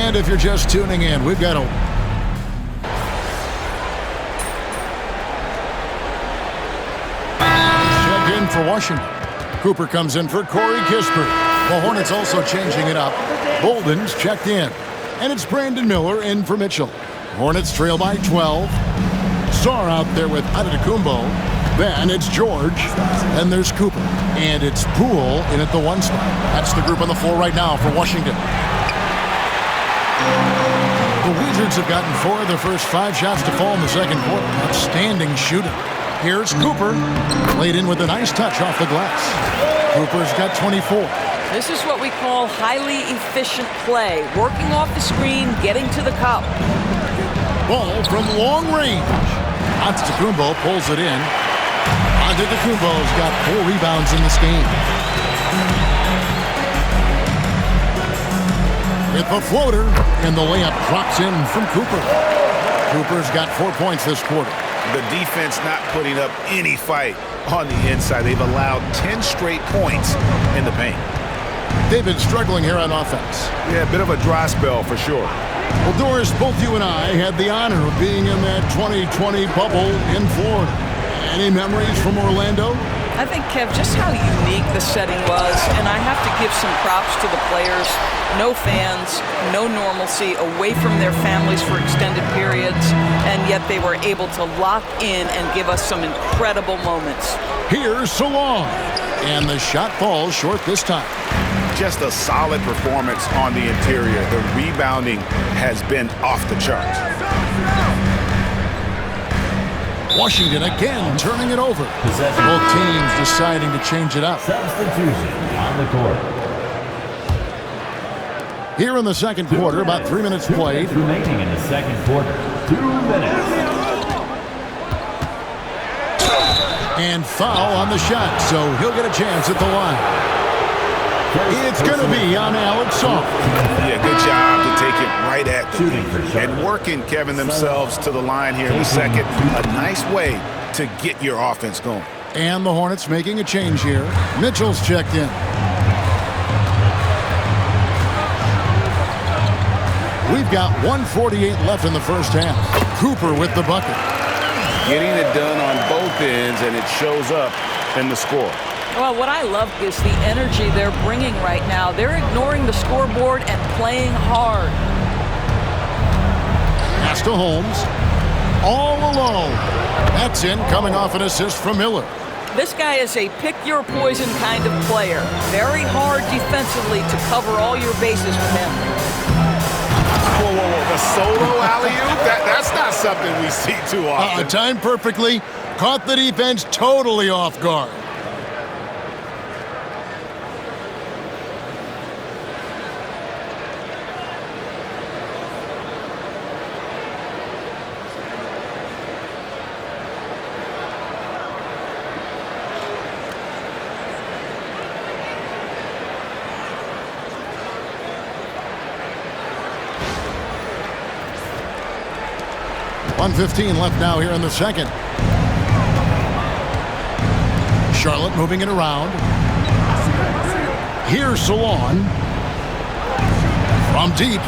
And if you're just tuning in, we've got a check in for Washington. Cooper comes in for Corey Kispert. The Hornets also changing it up. Bolden's checked in. And it's Brandon Miller in for Mitchell. Hornets trail by 12. Sarr out there with Antetokounmpo. Then it's George. Then there's Cooper. And it's Poole in at the 1 spot. That's the group on the floor right now for Washington. The Wizards have gotten 4 of their first 5 shots to fall in the second quarter. Outstanding shooting. Here's Cooper. Laid in with a nice touch off the glass. Cooper's got 24. This is what we call highly efficient play. Working off the screen, getting to the cup. Ball from long range. Antetokounmpo pulls it in. Antetokounmpo's got 4 rebounds in this game. With the floater, and the layup drops in from Cooper. Cooper's got 4 points this quarter. The defense not putting up any fight on the inside. They've allowed 10 straight points in the paint. They've been struggling here on offense. Yeah, a bit of a dry spell for sure. Well, Doris, both you and I had the honor of being in that 2020 bubble in Florida. Any memories from Orlando? I think, Kev, just how unique the setting was, and I have to give some props to the players. No fans, no normalcy, away from their families for extended periods, and yet they were able to lock in and give us some incredible moments. Here's Salon, and the shot falls short this time. Just a solid performance on the interior. The rebounding has been off the charts. Washington again turning it over. Both teams deciding to change it up. Substitution on the court. Here in the second quarter, about 3 minutes played. Remaining in the second quarter. 2 minutes. And foul on the shot, so he'll get a chance at the line. It's going to be on Alex Sarr. Yeah, good job to take it right at them. And working, Kevin, themselves to the line here in the second. A nice way to get your offense going. And the Hornets making a change here. Mitchell's checked in. We've got 1:48 left in the first half. Cooper with the bucket. Getting it done on both ends, and it shows up in the score. Well, what I love is the energy they're bringing right now. They're ignoring the scoreboard and playing hard. Pass to Holmes. All alone. That's in, coming off an assist from Miller. This guy is a pick-your-poison kind of player. Very hard defensively to cover all your bases with him. Whoa, whoa, whoa. The solo alley-oop? That's not something we see too often. Timed perfectly. Caught the defense totally off guard. .115 left now here in the second. Charlotte moving it around. Here's Salon. From deep.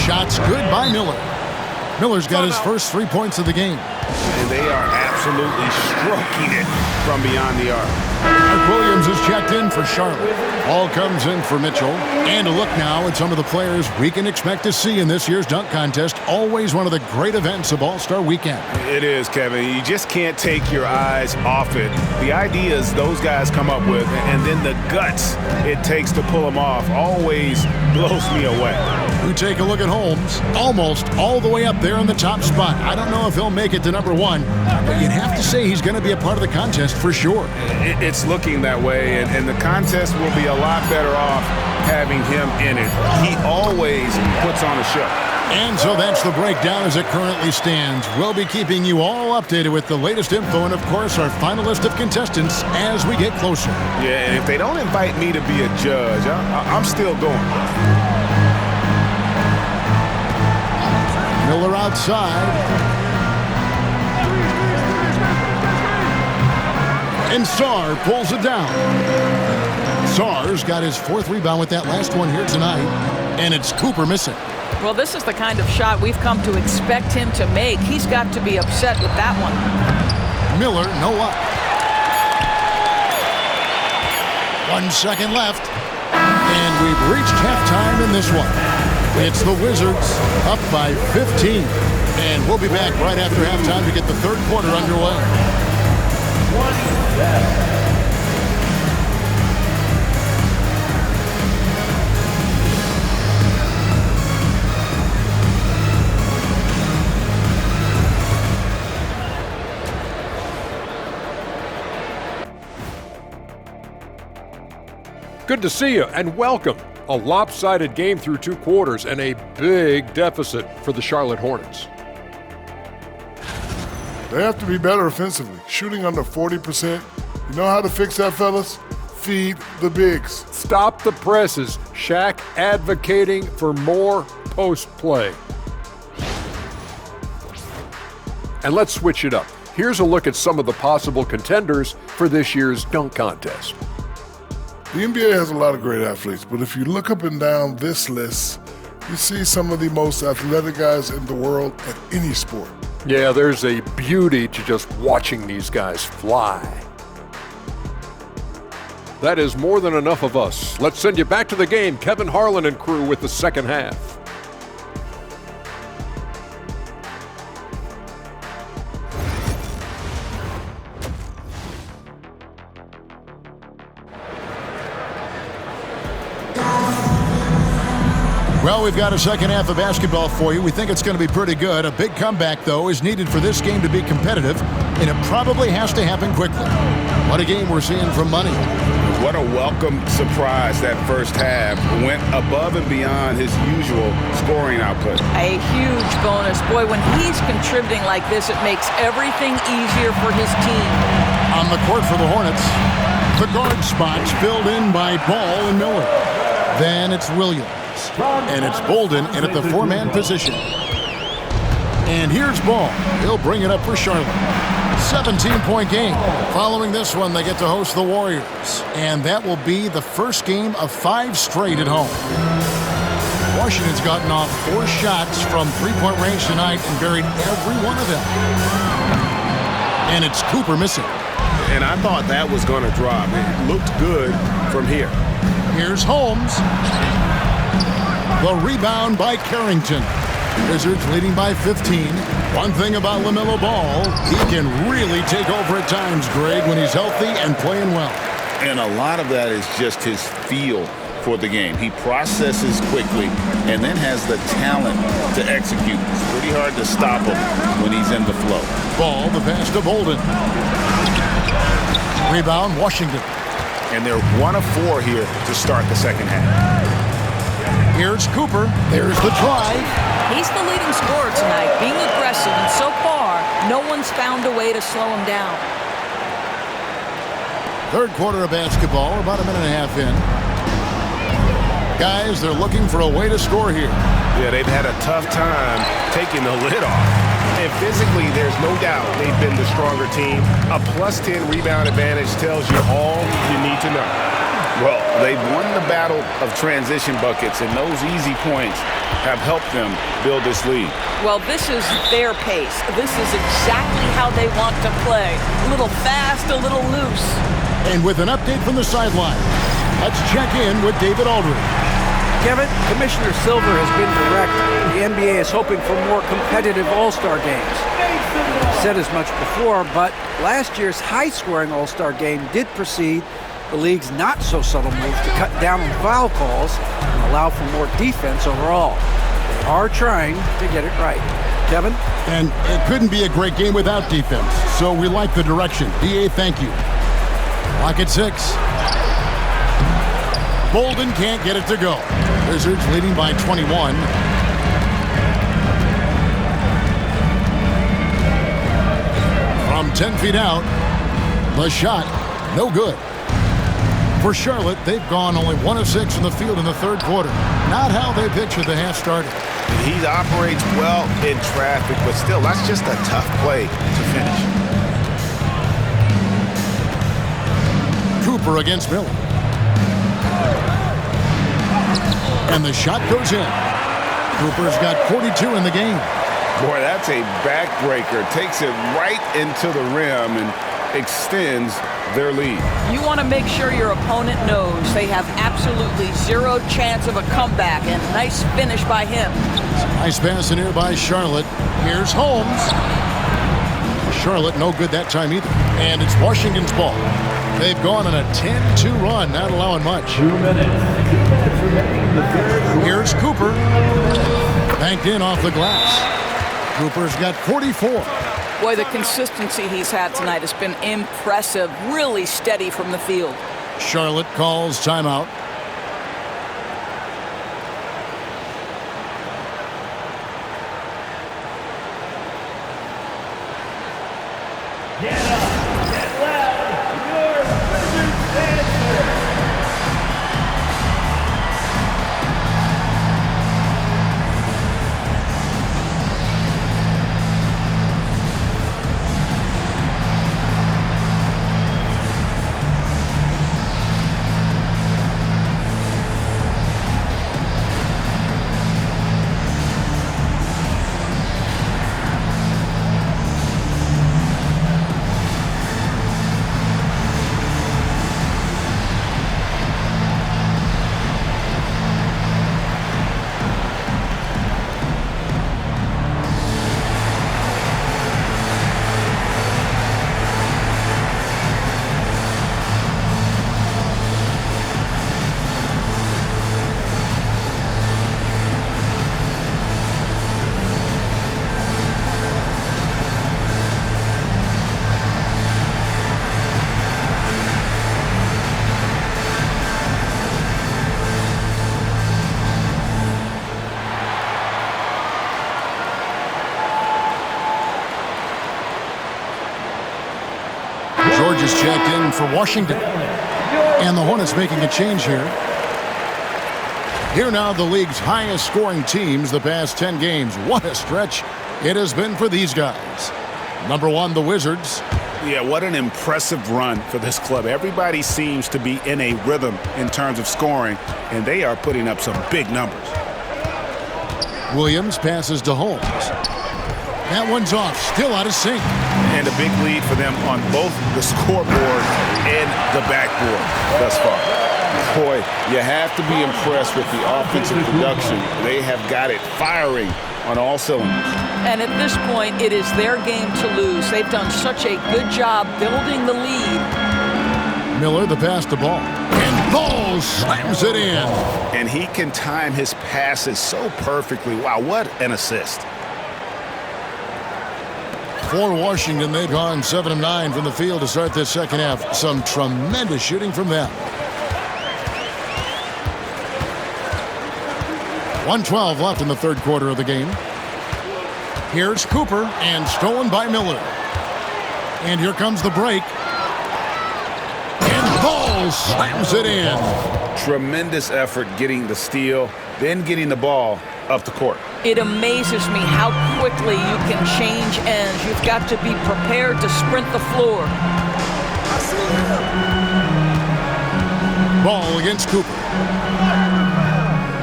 Shots good by Miller. Miller's got his first 3 points of the game. And they are absolutely stroking it from beyond the arc. Mark Williams is checked in for Charlotte. Ball comes in for Mitchell. And a look now at some of the players we can expect to see in this year's dunk contest. Always one of the great events of All-Star Weekend. It is, Kevin. You just can't take your eyes off it. The ideas those guys come up with, and then the guts it takes to pull them off, always blows me away. We take a look at Holmes. Almost all the way up there in the top spot. I don't know if he'll make it to number 1, but you'd have to say he's going to be a part of the contest for sure. It's looking that way, and the contest will be a lot better off having him in it. He always puts on a show. And so that's the breakdown as it currently stands. We'll be keeping you all updated with the latest info and, of course, our final list of contestants as we get closer. Yeah, and if they don't invite me to be a judge, I'm still going. Miller outside. And Sarr pulls it down. Sarr's got his 4th rebound with that last one here tonight. And it's Cooper missing. Well, this is the kind of shot we've come to expect him to make. He's got to be upset with that one. Miller, no luck. 1 second left. And we've reached halftime in this one. It's the Wizards up by 15. And we'll be back right after halftime to get the third quarter underway. Good to see you and welcome. A lopsided game through 2 quarters and a big deficit for the Charlotte Hornets. They have to be better offensively, shooting under 40%. You know how to fix that, fellas? Feed the bigs. Stop the presses. Shaq advocating for more post play. And let's switch it up. Here's a look at some of the possible contenders for this year's dunk contest. The NBA has a lot of great athletes, but if you look up and down this list, you see some of the most athletic guys in the world at any sport. Yeah, there's a beauty to just watching these guys fly. That is more than enough of us. Let's send you back to the game. Kevin Harlan and crew with the second half. Well, we've got a second half of basketball for you. We think it's going to be pretty good. A big comeback, though, is needed for this game to be competitive, and it probably has to happen quickly. What a game we're seeing from Money. What a welcome surprise that first half. Went above and beyond his usual scoring output. A huge bonus. Boy, when he's contributing like this, it makes everything easier for his team. On the court for the Hornets, the guard spots filled in by Ball and Miller. Then it's Williams. And it's Bolden in at the 4-man position. And here's Ball. He'll bring it up for Charlotte. 17-point game. Following this one, they get to host the Warriors. And that will be the first game of 5 straight at home. Washington's gotten off 4 shots from 3-point range tonight and buried every one of them. And it's Cooper missing. And I thought that was going to drop. It looked good from here. Here's Holmes. The rebound by Carrington. Wizards leading by 15. One thing about LaMelo Ball, he can really take over at times, Greg, when he's healthy and playing well. And a lot of that is just his feel for the game. He processes quickly and then has the talent to execute. It's pretty hard to stop him when he's in the flow. Ball, the pass to Bolden. Rebound, Washington. And they're 1 of 4 here to start the second half. Here's Cooper. There's the drive. He's the leading scorer tonight, being aggressive, and so far, no one's found a way to slow him down. Third quarter of basketball, about a minute and a half in. Guys, they're looking for a way to score here. Yeah, they've had a tough time taking the lid off. And physically, there's no doubt they've been the stronger team. A +10 rebound advantage tells you all you need to know. Well, they've won the battle of transition buckets, and those easy points have helped them build this lead. Well, this is their pace. This is exactly how they want to play. A little fast, a little loose. And with an update from the sideline, let's check in with David Aldridge. Kevin, Commissioner Silver has been direct. The NBA is hoping for more competitive All-Star games. I've said as much before, but last year's high-scoring All-Star game did precede the league's not-so-subtle move to cut down on foul calls and allow for more defense overall. They are trying to get it right. Kevin? And it couldn't be a great game without defense, so we like the direction. DA, thank you. Lock at 6. Bolden can't get it to go. Wizards leading by 21. From 10 feet out, the shot, no good. For Charlotte, they've gone only 1 of 6 from the field in the third quarter. Not how they pictured the half started. He operates well in traffic, but still, that's just a tough play to finish. Cooper against Miller. And the shot goes in. Cooper's got 42 in the game. Boy, that's a backbreaker. Takes it right into the rim and extends their lead. You want to make sure your opponent knows they have absolutely zero chance of a comeback, and nice finish by him. Nice pass in here by Charlotte. Here's Holmes. Charlotte no good that time either. And it's Washington's ball. They've gone on a 10-2 run, not allowing much. 2 minutes. 2 minutes remaining in the third. Here's Cooper. Banked in off the glass. Cooper's got 44. Boy, the consistency he's had tonight has been impressive. Really steady from the field. Charlotte calls timeout. Get up, get loud, your Wizards answer. George is checked in for Washington. And the Hornets making a change here. Here now the league's highest scoring teams the past 10 games. What a stretch it has been for these guys. Number 1, the Wizards. Yeah, what an impressive run for this club. Everybody seems to be in a rhythm in terms of scoring, and they are putting up some big numbers. Williams passes to Holmes. That one's off, still out of sync. And a big lead for them on both the scoreboard and the backboard thus far. Boy, you have to be impressed with the offensive production. They have got it firing on all cylinders. And at this point, it is their game to lose. They've done such a good job building the lead. Miller, the pass to Ball. And Ball slams it in. And he can time his passes so perfectly. Wow, what an assist. For Washington, they've gone 7 of 9 from the field to start this second half. Some tremendous shooting from them. 1:12 left in the third quarter of the game. Here's Cooper, and stolen by Miller. And here comes the break. And Ball slams it in. Tremendous effort getting the steal, then getting the ball up the court. It amazes me how quickly you can change ends. You've got to be prepared to sprint the floor. Ball against Cooper.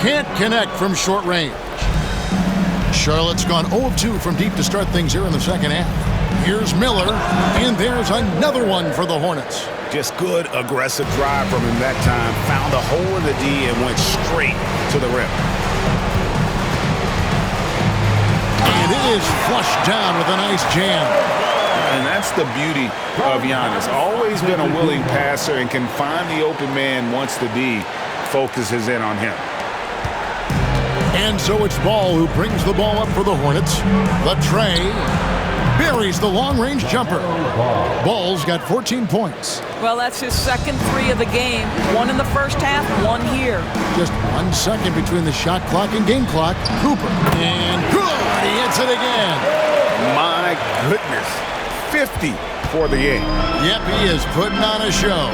Can't connect from short range. Charlotte's gone 0 of 2 from deep to start things here in the second half. Here's Miller, and there's another one for the Hornets. Just good, aggressive drive from him that time. Found a hole in the D and went straight to the rim. And it is flushed down with a nice jam. And that's the beauty of Giannis. Always been a willing passer and can find the open man once the D focuses in on him. And so it's Ball who brings the ball up for the Hornets. The tray buries the long-range jumper. Ball's got 14 points. Well, that's his second 3 of the game. 1 in the first half, 1 here. Just 1 second between the shot clock and game clock. Cooper. And good! He hits it again. My goodness. 50 for the game. Yep, he is putting on a show.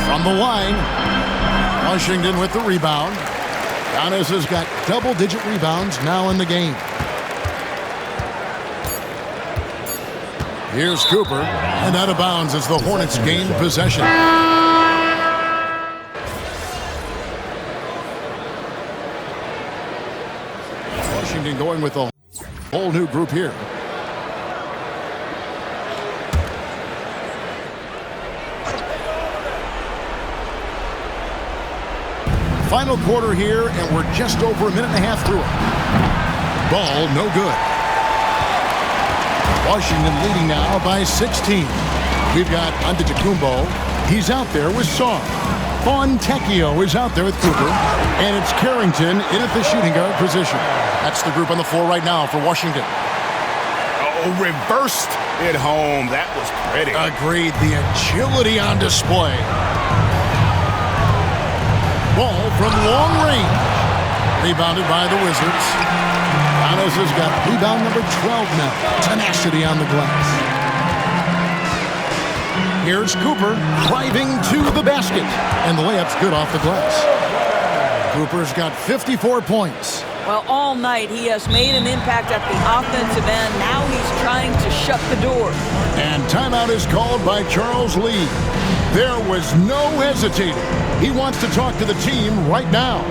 From the line, Washington with the rebound. Giannis has got double-digit rebounds now in the game. Here's Cooper, and out of bounds as the Hornets gain possession. Washington going with a whole new group here. Final quarter here, and we're just over a minute and a half through it. Ball no good. Washington leading now by 16. We've got Antetokounmpo. He's out there with Saw. Fontecchio is out there with Cooper. And it's Carrington in at the shooting guard position. That's the group on the floor right now for Washington. Oh, reversed it home. That was pretty. Agreed. The agility on display. Ball from long range. Rebounded by the Wizards. Giannis has got rebound number 12 now. Tenacity on the glass. Here's Cooper driving to the basket. And the layup's good off the glass. Cooper's got 54 points. Well, all night he has made an impact at the offensive end. Now he's trying to shut the door. And timeout is called by Charles Lee. There was no hesitating. He wants to talk to the team right now.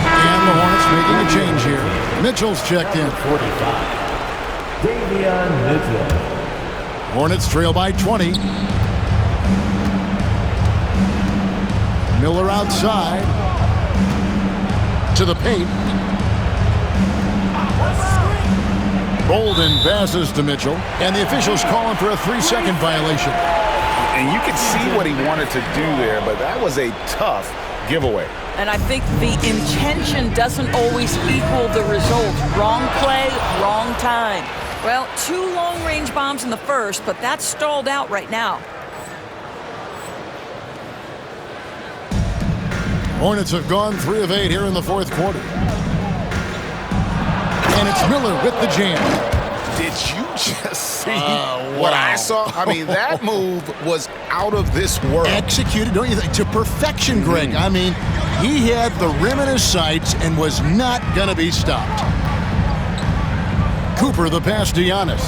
And the Hornets making a change here. Mitchell's checked in. 45. Davion Mitchell. Hornets trail by 20. Miller outside. To the paint. Bolden passes to Mitchell. And the officials calling for a 3-second violation. And you could see what he wanted to do there, but that was a tough giveaway. And I think the intention doesn't always equal the result. Wrong play, wrong time. Well, 2 long-range bombs in the first, but that's stalled out right now. Hornets have gone 3 of 8 here in the fourth quarter. And it's Miller with the jam. Did you just see what I saw? I mean, that move was out of this world. Executed, don't you think, to perfection, Greg. I mean, he had the rim in his sights and was not going to be stopped. Cooper the pass to Giannis.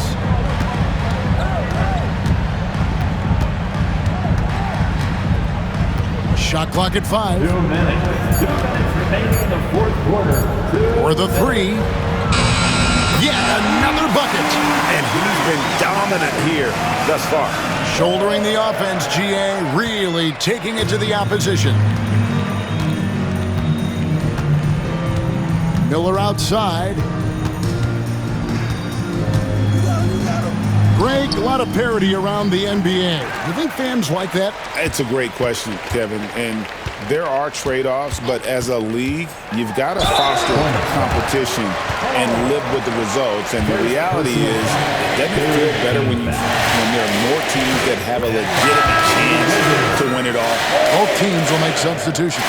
Shot clock at 5. 2 minutes. 2 minutes remaining in the fourth quarter. For the 3. Yet another bucket. And he's been dominant here thus far. Shouldering the offense, GA, really taking it to the opposition. Miller outside. Greg, a lot of parity around the NBA. You think fans like that? It's a great question, Kevin. And there are trade-offs, but as a league, you've got to foster competition and live with the results. And the reality is, it doesn't feel better when there are more teams that have a legitimate chance to win it all. Both teams will make substitutions.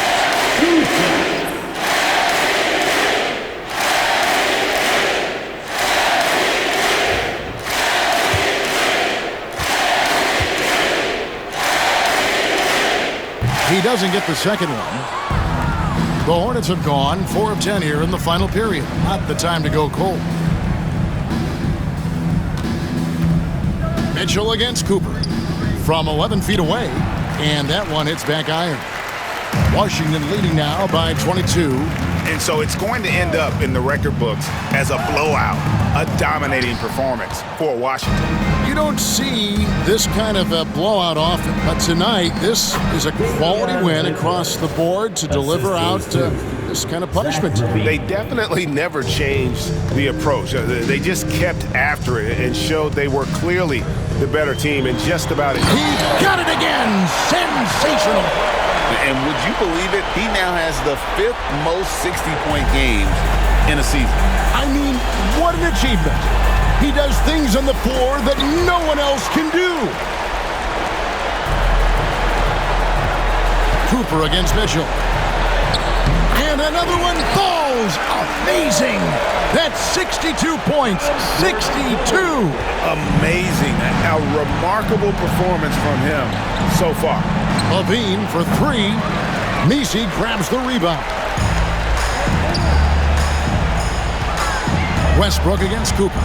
He doesn't get the second one. The Hornets have gone 4 of 10 here in the final period. Not the time to go cold. Mitchell against Cooper from 11 feet away. And that one hits back iron. Washington leading now by 22. And so it's going to end up in the record books as a blowout, a dominating performance for Washington. You don't see this kind of a blowout often, but tonight this is a quality win across the board to deliver out this kind of punishment. They definitely never changed the approach. They just kept after it and showed they were clearly the better team in just about it. He got it again! Sensational! And would you believe it? He now has the 5th most 60-point games in a season. I mean, what an achievement. He does things on the floor that no one else can do. Cooper against Mitchell. And another one falls. Amazing. That's 62 points. 62. Amazing. A remarkable performance from him so far. Levine for three. Messi grabs the rebound. Westbrook against Cooper.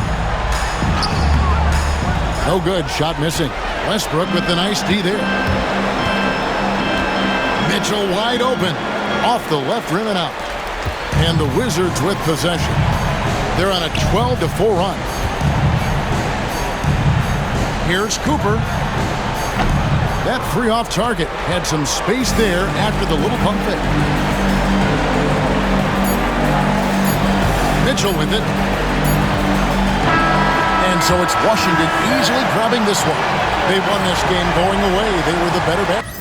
No good. Shot missing. Westbrook with the nice D there. Mitchell wide open. Off the left rim and out. And the Wizards with possession. They're on a 12-4 run. Here's Cooper. That three off target. Had some space there after the little pump fake. Mitchell with it. And so it's Washington easily grabbing this one. They won this game going away. They were the better bet.